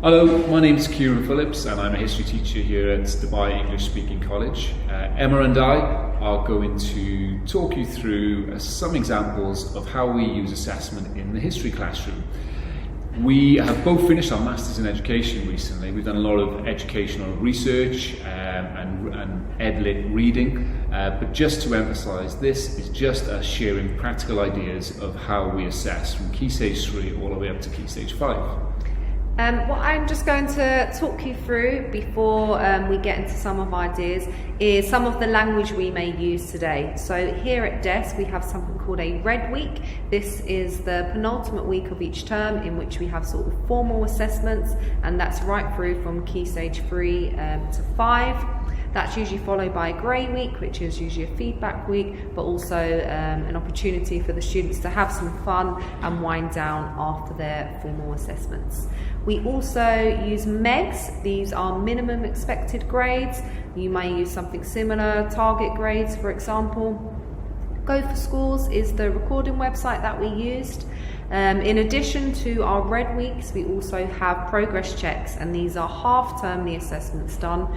Hello, my name is Kieran Phillips and I'm a history teacher here at Dubai English Speaking College. Emma and I are going to talk you through some examples of how we use assessment in the history classroom. We have both finished our Masters in Education recently. We've done a lot of educational research and EdLit reading, but just to emphasise, this is just us sharing practical ideas of how we assess from Key Stage 3 all the way up to Key Stage 5. What I'm just going to talk you through before we get into some of our ideas is some of the language we may use today. So here at DES we have something called a Red Week. This is the penultimate week of each term in which we have sort of formal assessments, and that's right through from Key Stage 3 to 5. That's usually followed by a grey week, which is usually a feedback week, but also an opportunity for the students to have some fun and wind down after their formal assessments. We also use MEGs. These are minimum expected grades. You may use something similar, target grades for example. Go for Schools is the recording website that we used. In addition to our Red Weeks, we also have progress checks, and these are half-termly assessments done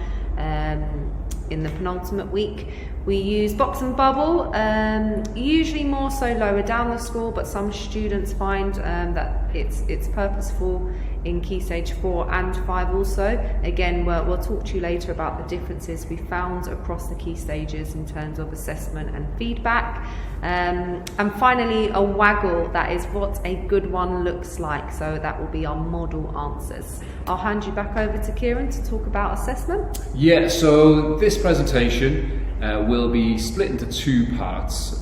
in the penultimate week. We use Box and Bubble, usually more so lower down the school, but some students find that it's purposeful in Key Stage 4 and 5 also. Again, we'll talk to you later about the differences we found across the key stages in terms of assessment and feedback. And finally, a waggle, that is what a good one looks like. So that will be our model answers. I'll hand you back over to Kieran to talk about assessment. Yeah, so this presentation will be split into two parts.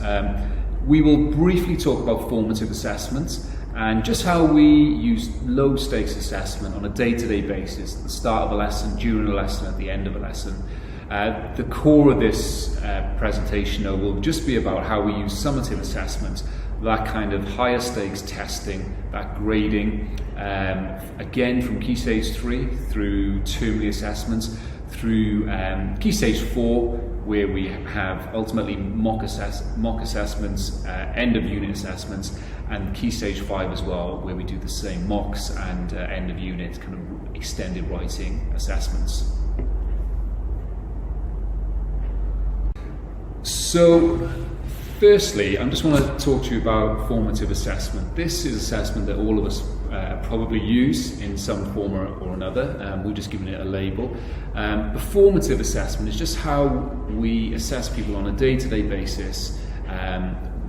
We will briefly talk about formative assessments and just how we use low stakes assessment on a day-to-day basis at the start of a lesson, during a lesson, at the end of a lesson. The core of this presentation though will just be about how we use summative assessment, that kind of higher stakes testing, that grading, again from Key Stage 3 through termly assessments, through Key Stage 4, where we have ultimately mock assessments, end of unit assessments, and Key Stage 5 as well, where we do the same mocks and end of unit kind of extended writing assessments. So firstly, I just want to talk to you about formative assessment. This is assessment that all of us probably use in some form or another. We're just giving it a label. The formative assessment is just how we assess people on a day-to-day basis.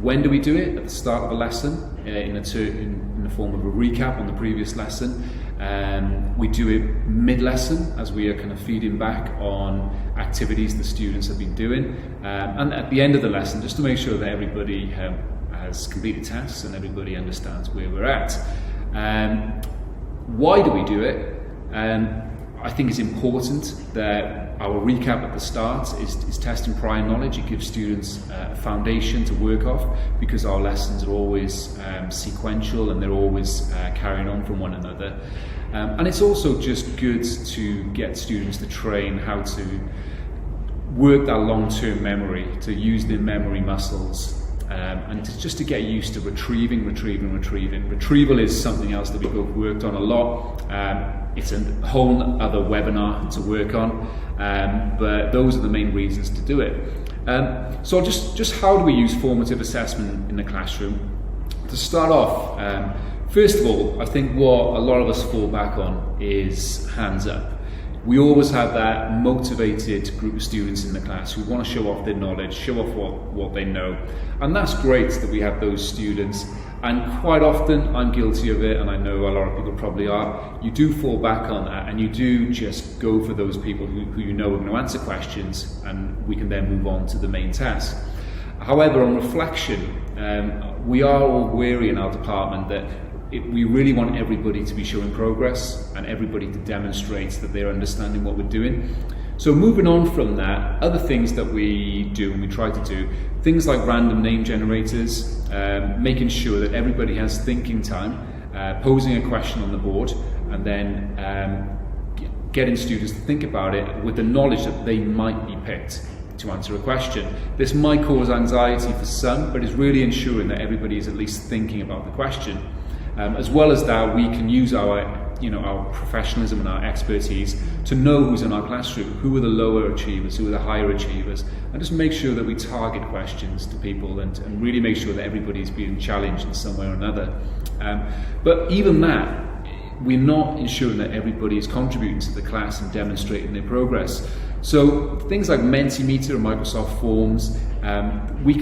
When do we do it? At the start of a lesson, in the form of a recap on the previous lesson. We do it mid-lesson as we are kind of feeding back on activities the students have been doing, and at the end of the lesson, just to make sure that everybody has completed tasks and everybody understands where we're at. Why do we do it? I think it's important that our recap at the start is testing prior knowledge. It gives students a foundation to work off, because our lessons are always sequential and they're always carrying on from one another. And it's also just good to get students to train how to work that long-term memory, to use their memory muscles, and just to get used to retrieving. Retrieval is something else that we both worked on a lot. It's a whole other webinar to work on, but those are the main reasons to do it. So just how do we use formative assessment in the classroom? To start off, first of all, I think what a lot of us fall back on is hands up. We always have that motivated group of students in the class who want to show off their knowledge, show off what they know. And that's great that we have those students. And quite often, I'm guilty of it, and I know a lot of people probably are, you do fall back on that, and you do just go for those people who you know are going to answer questions, and we can then move on to the main task. However, on reflection, we are all wary in our department that we really want everybody to be showing progress and everybody to demonstrate that they're understanding what we're doing. So moving on from that, other things that we do and we try to do, things like random name generators, making sure that everybody has thinking time, posing a question on the board, and then getting students to think about it with the knowledge that they might be picked to answer a question. This might cause anxiety for some, but it's really ensuring that everybody is at least thinking about the question. As well as that, we can use our our professionalism and our expertise to know who's in our classroom, who are the lower achievers, who are the higher achievers, and just make sure that we target questions to people and really make sure that everybody's being challenged in some way or another. But even that, we're not ensuring that everybody is contributing to the class and demonstrating their progress. So things like Mentimeter or Microsoft Forms, we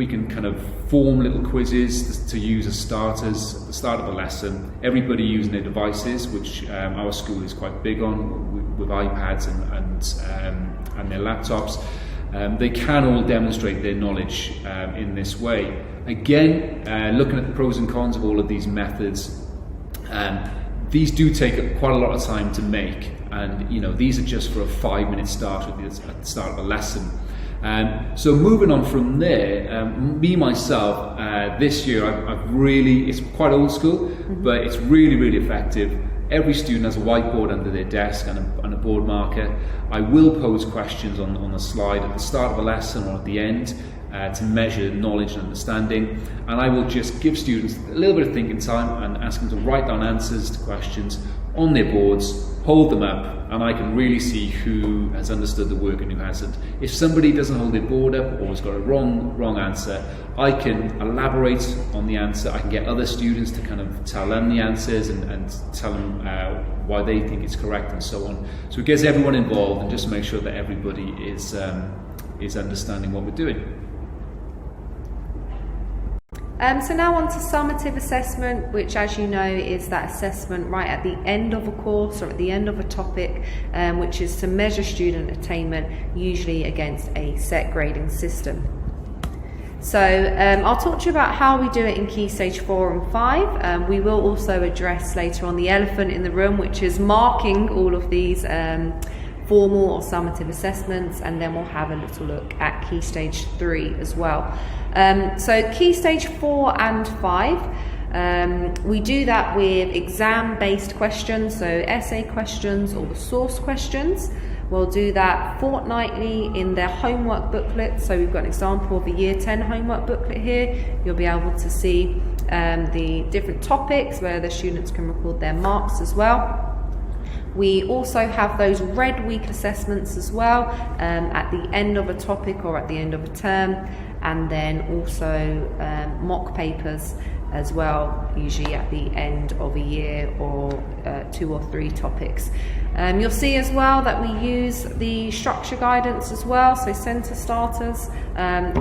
can kind of form little quizzes to use as starters at the start of a lesson. Everybody using their devices, which our school is quite big on with iPads and their laptops. They can all demonstrate their knowledge in this way. Again, looking at the pros and cons of all of these methods, these do take quite a lot of time to make, and these are just for a 5-minute start at the start of a lesson. So moving on from there, me myself, this year I've really, it's quite old school, but it's really, really effective. Every student has a whiteboard under their desk and a board marker. I will pose questions on the slide at the start of a lesson or at the end to measure knowledge and understanding, and I will just give students a little bit of thinking time and ask them to write down answers to questions on their boards, hold them up, and I can really see who has understood the work and who hasn't. If somebody doesn't hold their board up or has got a wrong answer, I can elaborate on the answer. I can get other students to kind of tell them the answers and tell them why they think it's correct and so on. So it gets everyone involved and just make sure that everybody is understanding what we're doing. So now on to summative assessment, which, as you know, is that assessment right at the end of a course or at the end of a topic, which is to measure student attainment, usually against a set grading system. So I'll talk to you about how we do it in Key Stage 4 and 5. We will also address later on the elephant in the room, which is marking all of these formal or summative assessments, and then we'll have a little look at Key Stage 3 as well. So Key Stage 4 and 5, we do that with exam-based questions, so essay questions or the source questions. We'll do that fortnightly in their homework booklet. So we've got an example of a Year 10 homework booklet here. You'll be able to see the different topics where the students can record their marks as well. We also have those red week assessments as well at the end of a topic or at the end of a term, and then also mock papers as well, usually at the end of a year or 2 or 3 topics. You'll see as well that we use the structure guidance as well, so centre starters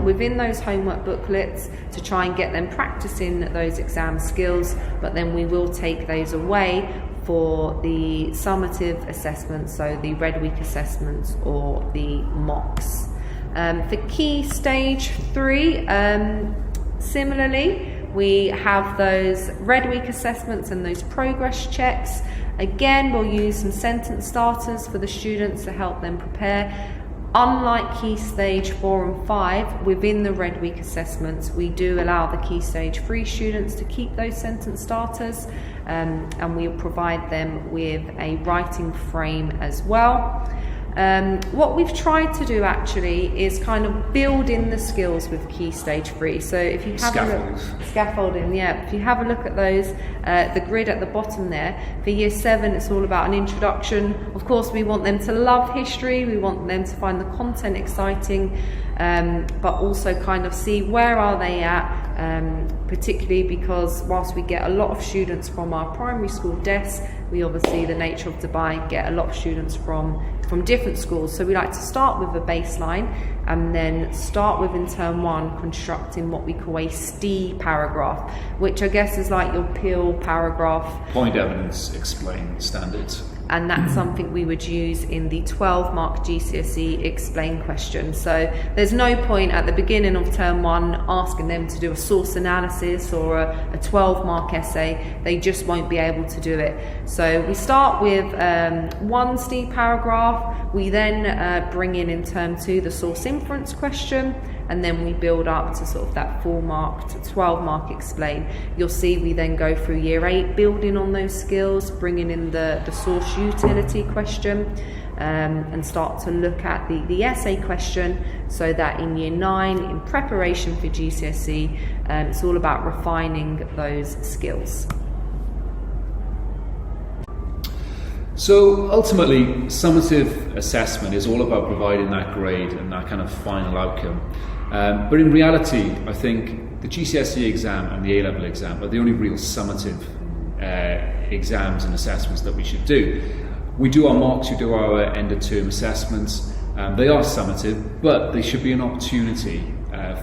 within those homework booklets to try and get them practicing those exam skills, but then we will take those away for the summative assessments, so the red week assessments or the mocks. For Key Stage 3, similarly, we have those red week assessments and those progress checks. Again, we'll use some sentence starters for the students to help them prepare. Unlike Key Stage 4 and 5, within the red week assessments, we do allow the Key Stage 3 students to keep those sentence starters, and we provide them with a writing frame as well. What we've tried to do actually is kind of build in the skills with Key Stage 3. So if you have scaffolding, if you have a look at those, the grid at the bottom there, for Year 7 it's all about an introduction. Of course we want them to love history, we want them to find the content exciting, but also kind of see where are they at, particularly because whilst we get a lot of students from our primary school desks, we obviously, the nature of Dubai, get a lot of students from different schools. So we like to start with a baseline and then start with, in term 1, constructing what we call a STEE paragraph, which I guess is like your PIL paragraph. Point, evidence, explain, standards. And that's something we would use in the 12-mark GCSE explain question. So there's no point at the beginning of term 1 asking them to do a source analysis or a 12-mark essay. They just won't be able to do it. So we start with 1 STEE paragraph. We then bring in term 2 the source inference question, and then we build up to sort of that 4-mark to 12-mark explain. You'll see we then go through Year 8, building on those skills, bringing in the source utility question, and start to look at the essay question, so that in Year 9, in preparation for GCSE, it's all about refining those skills. So ultimately, summative assessment is all about providing that grade and that kind of final outcome. But in reality, I think the GCSE exam and the A-level exam are the only real summative exams and assessments that we should do. We do our mocks, we do our end-of-term assessments. They are summative, but they should be an opportunity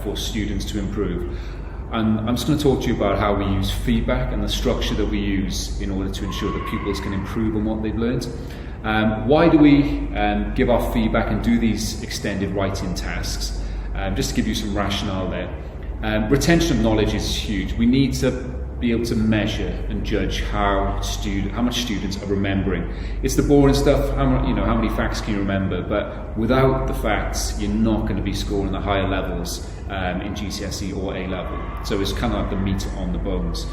for students to improve. And I'm just going to talk to you about how we use feedback and the structure that we use in order to ensure that pupils can improve on what they've learned. Why do we give our feedback and do these extended writing tasks? Just to give you some rationale there. Retention of knowledge is huge. We need to be able to measure and judge how much students are remembering. It's the boring stuff, how many facts can you remember, but without the facts, you're not going to be scoring the higher levels in GCSE or A-level. So it's kind of like the meat on the bones.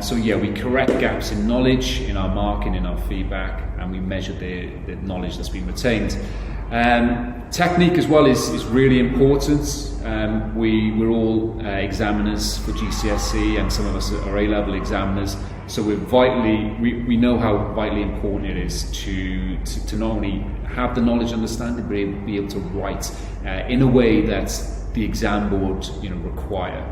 So yeah, we correct gaps in knowledge, in our marking, in our feedback, and we measure the knowledge that's been retained. Technique as well is really important. We're all examiners for GCSE, and some of us are A-level examiners. So we know how vitally important it is to not only have the knowledge understanding, but be able to write in a way that the exam board require.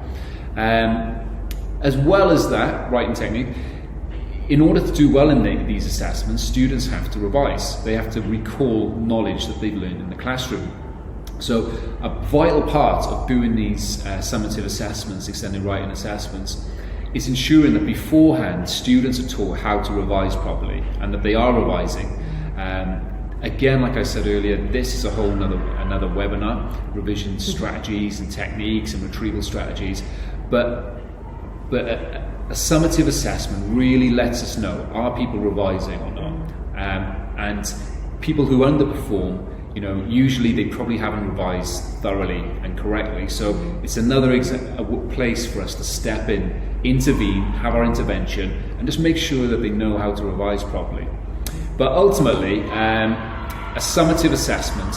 As well as that, writing technique, in order to do well in these assessments, students have to revise. They have to recall knowledge that they've learned in the classroom. So a vital part of doing these summative assessments, extended writing assessments, is ensuring that beforehand students are taught how to revise properly and that they are revising. Again, like I said earlier, this is a whole another webinar, revision strategies and techniques and retrieval strategies. But a summative assessment really lets us know, are people revising or not? And people who underperform, usually they probably haven't revised thoroughly and correctly. So it's another place for us to step in, intervene, have our intervention, and just make sure that they know how to revise properly. But ultimately, a summative assessment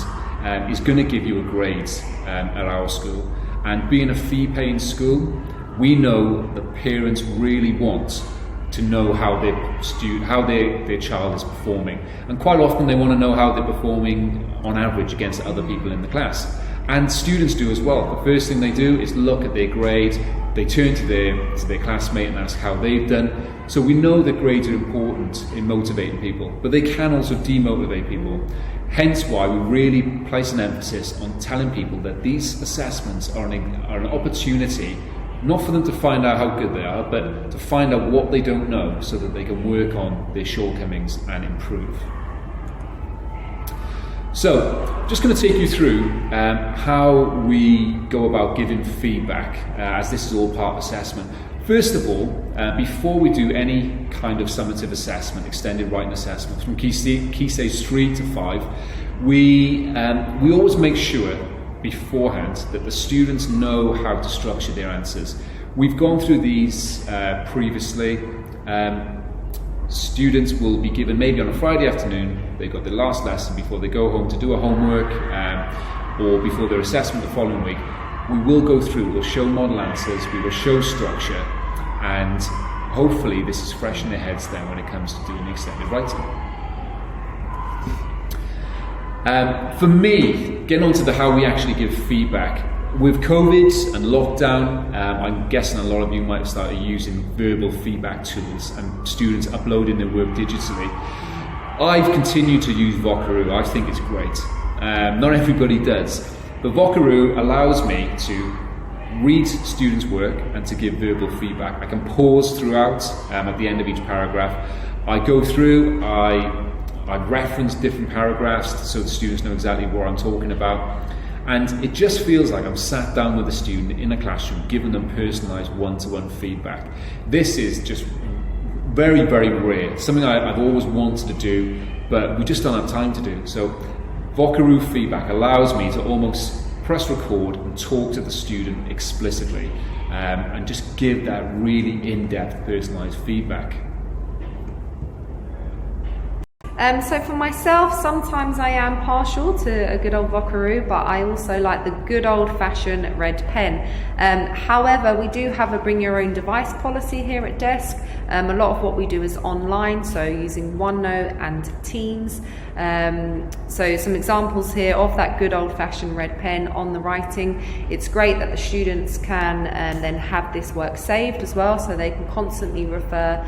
is going to give you a grade at our school. And being a fee-paying school, we know that parents really want to know how their child is performing, and quite often they want to know how they're performing on average against other people in the class. And students do as well. The first thing they do is look at their grade. They turn to their classmate and ask how they've done. So we know that grades are important in motivating people, but they can also demotivate people. Hence why we really place an emphasis on telling people that these assessments are an opportunity, not for them to find out how good they are, but to find out what they don't know so that they can work on their shortcomings and improve. So, just going to take you through how we go about giving feedback, as this is all part of assessment. First of all, before we do any kind of summative assessment, extended writing assessment, from Key Stage 3 to 5, we always make sure beforehand that the students know how to structure their answers. We've gone through these previously. Students will be given, maybe on a Friday afternoon, they've got their last lesson before they go home to do a homework, or before their assessment the following week. We will go through, we'll show model answers, we will show structure, and hopefully this is fresh in their heads then when it comes to doing extended writing. For me, getting on to how we actually give feedback, with COVID and lockdown, I'm guessing a lot of you might have started using verbal feedback tools and students uploading their work digitally. I've continued to use Vocaroo. I think it's great. Not everybody does, but Vocaroo allows me to read students' work and to give verbal feedback. I can pause throughout at the end of each paragraph. I go through, I reference different paragraphs so the students know exactly what I'm talking about. And it just feels like I'm sat down with a student in a classroom, giving them personalised one-to-one feedback. This is just very, very rare. Something I've always wanted to do, but we just don't have time to do. So Vocaroo feedback allows me to almost press record and talk to the student explicitly, and just give that really in-depth personalised feedback. So for myself, sometimes I am partial to a good old Vocaroo, but I also like the good old-fashioned red pen. However, we do have a bring your own device policy here at Desk. A lot of what we do is online, so using OneNote and Teams. So some examples here of that good old-fashioned red pen on the writing. It's great that the students can then have this work saved as well, so they can constantly refer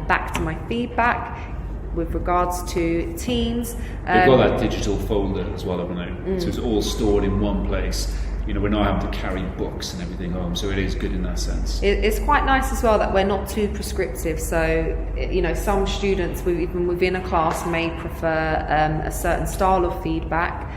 back to my feedback with regards to Teams. They've got that digital folder as well, haven't they? So it's all stored in one place. You know, we're not having to carry books and everything home, so it is good in that sense. It's quite nice as well that we're not too prescriptive. So, you know, some students, even within a class, may prefer a certain style of feedback,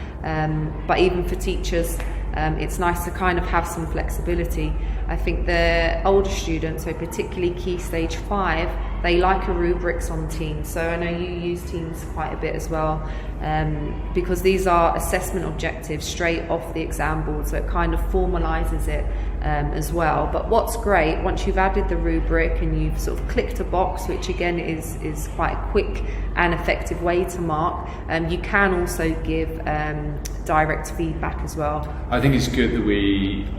but even for teachers, it's nice to kind of have some flexibility. I think the older students, so particularly Key Stage 5, they like a rubrics on Teams. So I know you use Teams quite a bit as well, because these are assessment objectives straight off the exam board, so it kind of formalises it as well. But what's great, once you've added the rubric and you've sort of clicked a box, which again is quite a quick and effective way to mark, you can also give direct feedback as well. I think it's good that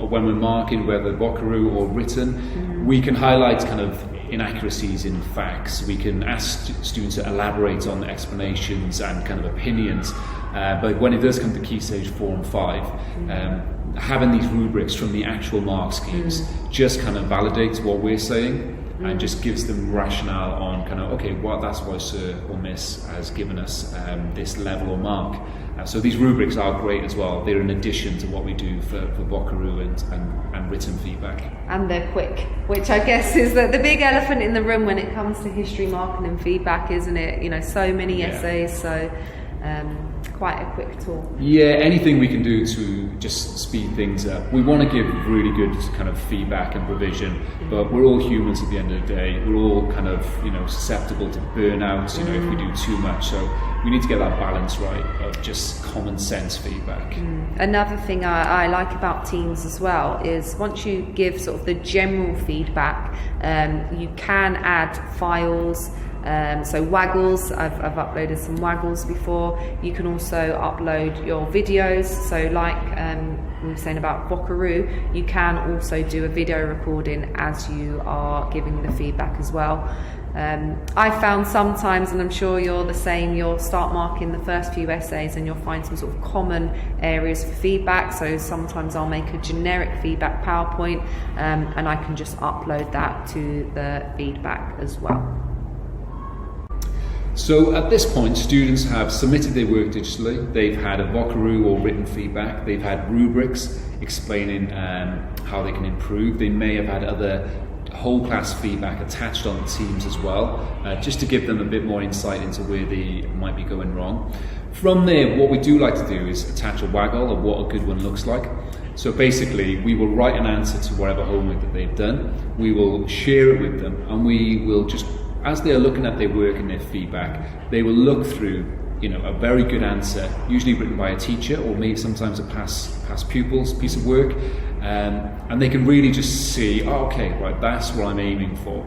when we're marking whether Vocaroo or written, we can highlight kind of inaccuracies in facts. We can ask students to elaborate on the explanations and kind of opinions. But when it does come to Key Stage 4 and 5, having these rubrics from the actual mark schemes just kind of validates what we're saying and just gives them rationale on kind of, okay, well, that's why Sir or Miss has given us this level or mark. So these rubrics are great as well. They're in addition to what we do for Vocaroo and written feedback. And they're quick, which I guess is the big elephant in the room when it comes to history marking and feedback, isn't it? You know, so many essays, so quite a quick tool. Yeah, anything we can do to just speed things up. We want to give really good kind of feedback and provision, but we're all humans at the end of the day. We're all kind of, you know, susceptible to burnout, you know, if we do too much. So we need to get that balance right of just common sense feedback. Another thing I like about Teams as well is once you give sort of the general feedback, you can add files. So Waggles, I've uploaded some Waggles before. You can also upload your videos. So like we were saying about Vocaroo, you can also do a video recording as you are giving the feedback as well. I found sometimes, and I'm sure you're the same, you'll start marking the first few essays and you'll find some sort of common areas for feedback. So sometimes I'll make a generic feedback PowerPoint and I can just upload that to the feedback as well. So at this point, students have submitted their work digitally. They've had a Vocaroo or written feedback. They've had rubrics explaining how they can improve. They may have had other whole class feedback attached on the Teams as well, just to give them a bit more insight into where they might be going wrong. From there, what we do like to do is attach a waggle of what a good one looks like. So basically, we will write an answer to whatever homework that they've done. We will share it with them, and we will just, as they are looking at their work and their feedback, they will look through, you know, a very good answer, usually written by a teacher or maybe sometimes a past pupil's piece of work, and they can really just see, oh, okay, right, that's what I'm aiming for.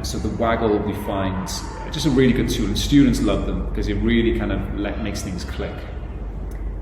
So the waggle, we find just a really good tool, and students love them because it really kind of makes things click.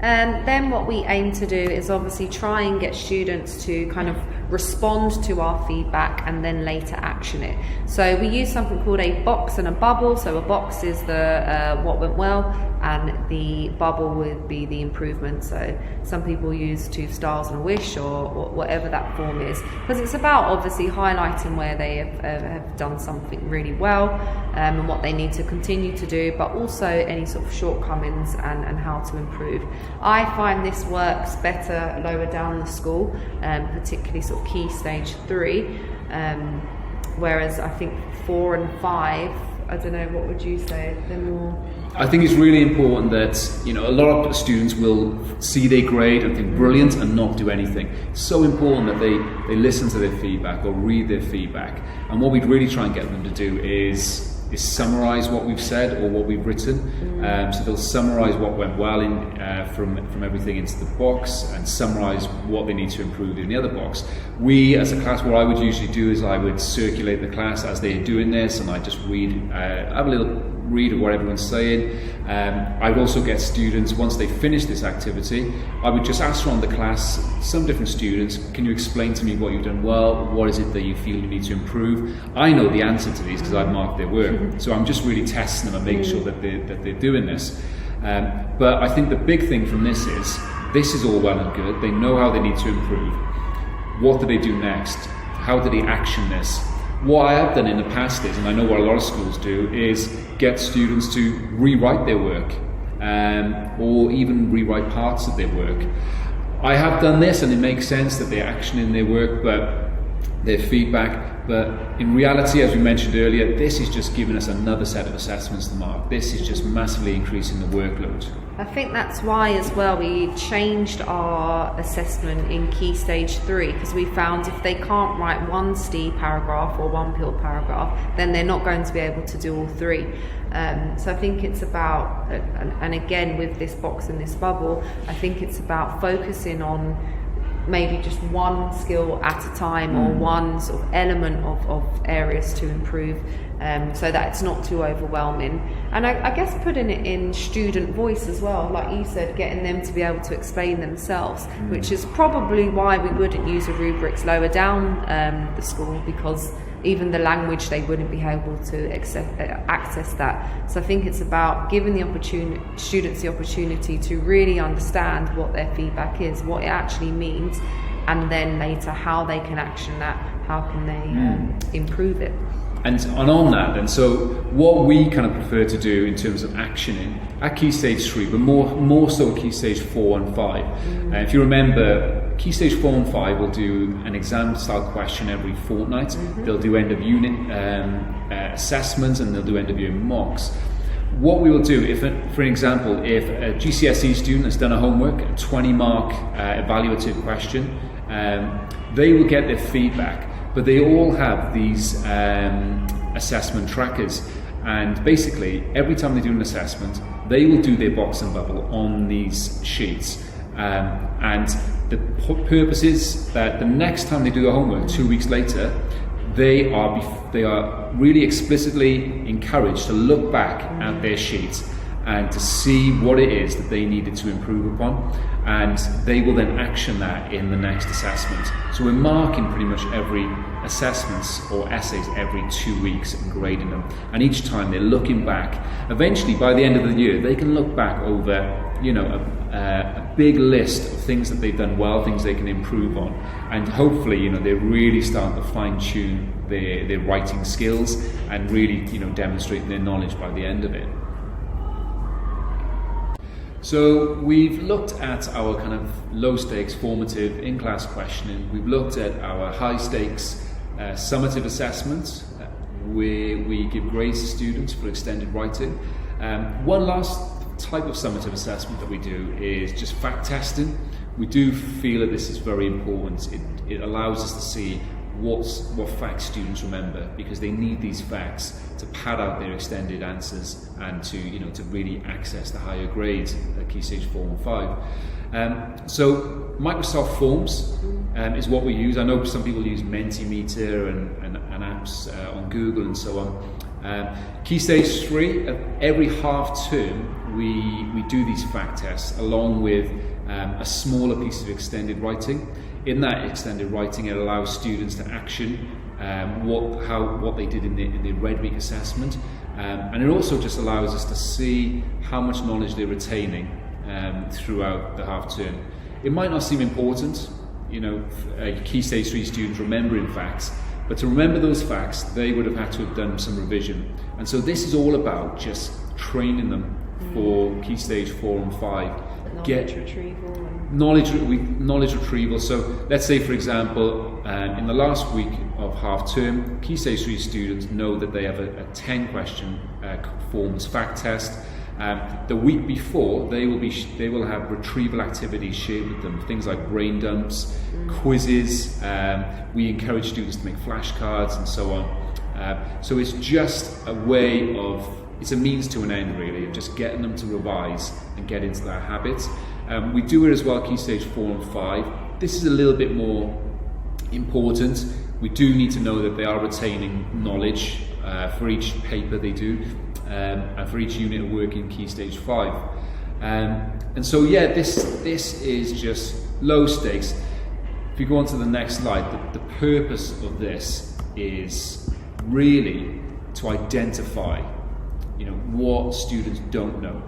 And then what we aim to do is obviously try and get students to kind of respond to our feedback and then later action it. So we use something called a box and a bubble. So a box is the what went well, and the bubble would be the improvement. So some people use 2 stars and a wish or whatever that form is, because it's about obviously highlighting where they have done something really well and what they need to continue to do, but also any sort of shortcomings and how to improve. I find this works better lower down the school, particularly sort of Key Stage 3, whereas I think 4 and 5, I don't know, what would you say? They're more... I think it's really important that, you know, a lot of students will see their grade and think brilliant and not do anything. It's so important that they listen to their feedback or read their feedback. And what we'd really try and get them to do is summarize what we've said or what we've written. So they'll summarize what went well from everything into the box and summarize what they need to improve in the other box. We, as a class, what I would usually do is I would circulate the class as they're doing this, and I just read, have a little read what everyone's saying. I would also get students, once they finish this activity, I would just ask around the class, some different students, can you explain to me what you've done well? What is it that you feel you need to improve? I know the answer to these because I've marked their work. So I'm just really testing them and making sure that they're doing this. But I think the big thing from this is all well and good. They know how they need to improve. What do they do next? How do they action this? What I have done in the past is, and I know what a lot of schools do, is get students to rewrite their work, or even rewrite parts of their work. I have done this, and it makes sense that they're actioning their work, but their feedback. But in reality, as we mentioned earlier, this is just giving us another set of assessments to mark. This is just massively increasing the workload. I think that's why as well we changed our assessment in Key Stage 3, because we found if they can't write one STE paragraph or one PIL paragraph, then they're not going to be able to do all three. So I think it's about, and again with this box and this bubble, I think it's about focusing on maybe just one skill at a time, or one sort of element of areas to improve, so that it's not too overwhelming. And I guess putting it in student voice as well, like you said, getting them to be able to explain themselves, which is probably why we wouldn't use a rubrics lower down the school, because even the language, they wouldn't be able to access that. So I think it's about giving the students the opportunity to really understand what their feedback is, what it actually means, and then later how they can action that, how can they improve it. And on that then, so what we kind of prefer to do in terms of actioning at Key Stage 3, but more so Key Stage 4 and 5. If you remember, Key Stage 4 and 5 will do an exam style question every fortnight. They'll do end of unit assessments, and they'll do end of year mocks. What we will do, if, for example, if a GCSE student has done a homework, a 20-mark evaluative question, they will get their feedback. But they all have these assessment trackers, and basically every time they do an assessment, they will do their box and bubble on these sheets. And the purpose is that the next time they do the homework, 2 weeks later, they are really explicitly encouraged to look back at their sheets and to see what it is that they needed to improve upon, and they will then action that in the next assessment. So we're marking pretty much every assessments or essays every 2 weeks and grading them, and each time they're looking back. Eventually, by the end of the year, they can look back over a big list of things that they've done well, things they can improve on, and hopefully they really start to fine-tune their writing skills and really demonstrating their knowledge by the end of it. So we've looked at our kind of low stakes formative in-class questioning. We've looked at our high stakes summative assessments where we give grades to students for extended writing. One last type of summative assessment that we do is just fact testing. We do feel that this is very important. It allows us to see what facts students remember, because they need these facts to pad out their extended answers and to really access the higher grades at Key Stage 4 and 5. So Microsoft Forms is what we use. I know some people use Mentimeter and apps on Google and so on. Key Stage 3, every half term we do these fact tests along with a smaller piece of extended writing. In that extended writing, it allows students to action what they did in the Red Week assessment, and it also just allows us to see how much knowledge they're retaining throughout the half term. It might not seem important, Key Stage 3 students remembering facts, but to remember those facts, they would have had to have done some revision. And so this is all about just training them for Key Stage 4 and 5. Knowledge retrieval. So let's say, for example, in the last week of half term, Key Stage 3 students know that they have a 10 question forms fact test. The week before, they will have retrieval activities shared with them, things like brain dumps, quizzes. We encourage students to make flashcards and so on. So it's just a way of, it's a means to an end really, of just getting them to revise and get into their habits. We do it as well, Key Stage 4 and 5. This is a little bit more important. We do need to know that they are retaining knowledge for each paper they do. and for each unit of work in Key Stage 5. And so yeah, this is just low stakes. If you go on to the next slide, the purpose of this is really to identify, what students don't know.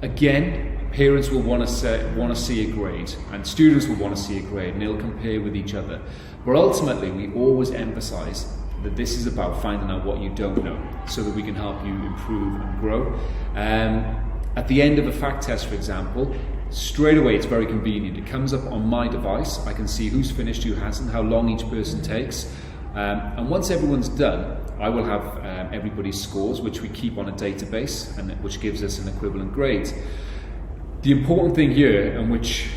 Again, parents will want to see a grade, and students will want to see a grade, and they'll compare with each other. But ultimately, we always emphasise that this is about finding out what you don't know, so that we can help you improve and grow. At the end of a fact test, for example, straight away it's very convenient. It comes up on my device. I can see who's finished, who hasn't, how long each person takes. And once everyone's done, I will have everybody's scores, which we keep on a database, and which gives us an equivalent grade. The important thing here, and which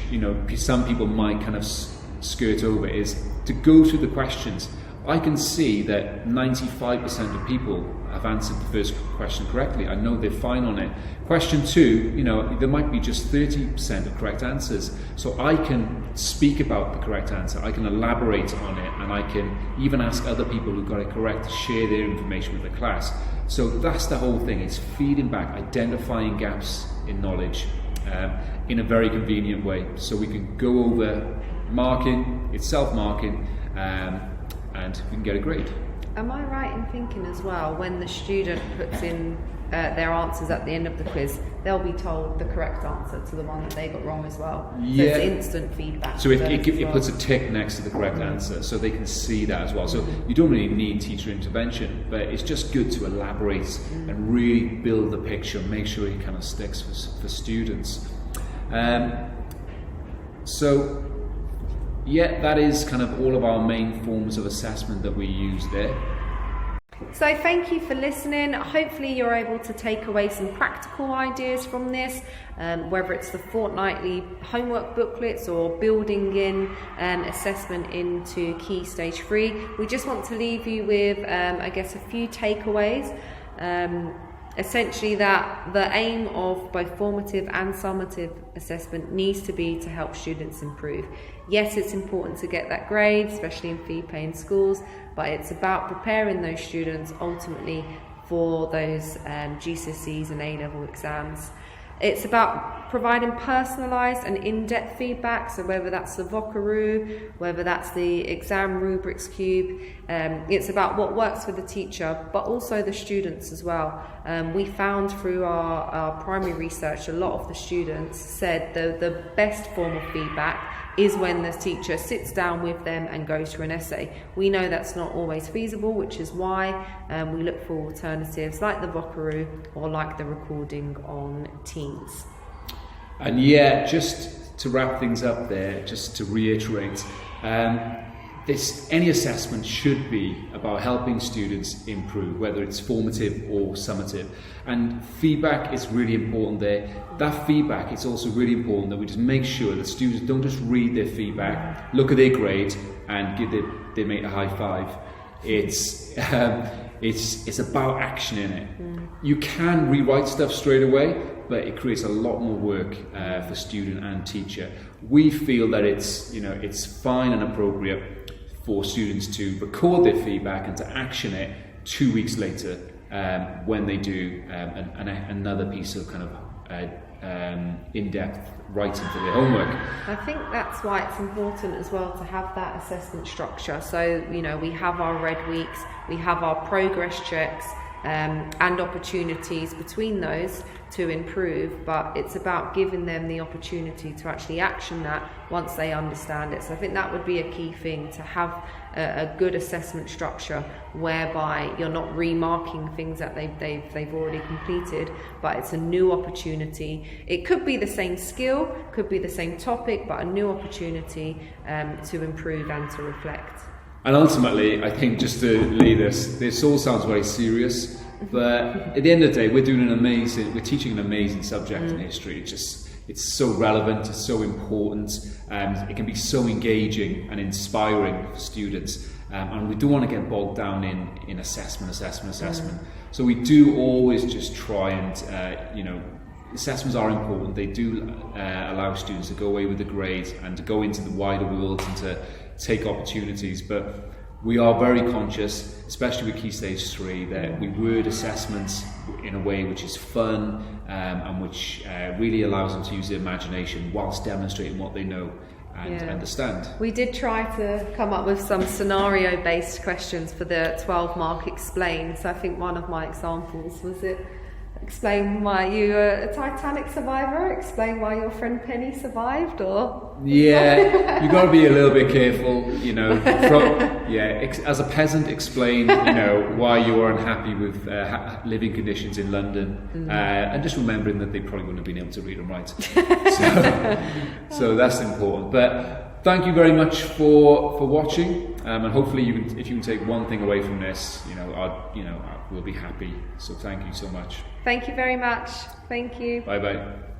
some people might kind of skirt over, is to go through the questions. I can see that 95% of people have answered the first question correctly. I know they're fine on it. Question 2, there might be just 30% of correct answers. So I can speak about the correct answer, I can elaborate on it, and I can even ask other people who got it correct to share their information with the class. So that's the whole thing. It's feeding back, identifying gaps in knowledge in a very convenient way. So we can go over marking, it's self-marking, and we can get a grade. Am I right in thinking as well, when the student puts in their answers at the end of the quiz, they'll be told the correct answer to the one that they got wrong as well? Yeah. So it's instant feedback. So it puts a tick next to the correct answer, so they can see that as well. So you don't really need teacher intervention, but it's just good to elaborate and really build the picture, make sure it kind of sticks for students. So yeah, that is kind of all of our main forms of assessment that we use there. So thank you for listening. Hopefully you're able to take away some practical ideas from this, whether it's the fortnightly homework booklets or building in assessment into Key Stage 3. We just want to leave you with, a few takeaways. Essentially, that the aim of both formative and summative assessment needs to be to help students improve. Yes, it's important to get that grade, especially in fee-paying schools, but it's about preparing those students ultimately for those GCSEs and A-level exams. It's about providing personalised and in-depth feedback, so whether that's the Vockaroo, whether that's the exam rubrics cube, it's about what works for the teacher, but also the students as well. We found through our primary research, a lot of the students said the best form of feedback is when the teacher sits down with them and goes through an essay. We know that's not always feasible, which is why we look for alternatives like the Vockaroo or like the recording on Teams. And yeah, just to wrap things up there, just to reiterate, any assessment should be about helping students improve, whether it's formative or summative. And feedback is really important there. That feedback, it's also really important that we just make sure that students don't just read their feedback, look at their grade, and give their mate a high five. It's about action in it. You can rewrite stuff straight away, but it creates a lot more work for student and teacher. We feel that it's fine and appropriate for students to record their feedback and to action it 2 weeks later when they do another piece of kind of in-depth writing for their homework. I think that's why it's important as well to have that assessment structure. So, we have our red weeks, we have our progress checks, and opportunities between those to improve, but it's about giving them the opportunity to actually action that once they understand it. So I think that would be a key thing, to have a good assessment structure whereby you're not remarking things that they've already completed, but it's a new opportunity. It could be the same skill, could be the same topic, but a new opportunity to improve and to reflect. And ultimately, I think, just to leave this all sounds very serious, but at the end of the day, we're teaching an amazing subject in history. It's so relevant, it's so important, and it can be so engaging and inspiring for students. And we don't want to get bogged down in assessment. So we do always just try and, assessments are important. They do allow students to go away with a grade and to go into the wider world and to take opportunities, but We are very conscious, especially with Key Stage 3, that we word assessments in a way which is fun and which really allows them to use their imagination whilst demonstrating what they know and understand. We did try to come up with some scenario-based questions for the 12-mark explain. So I think one of my examples was explain why you're a Titanic survivor, explain why your friend Penny survived, or... Yeah, you've got to be a little bit careful, you know, as a peasant, explain, you know, why you're unhappy with living conditions in London, and just remembering that they probably wouldn't have been able to read and write. So that's important. But thank you very much for watching, and hopefully if you can take one thing away from this, we'll be happy. So thank you so much. Thank you very much. Thank you. Bye bye.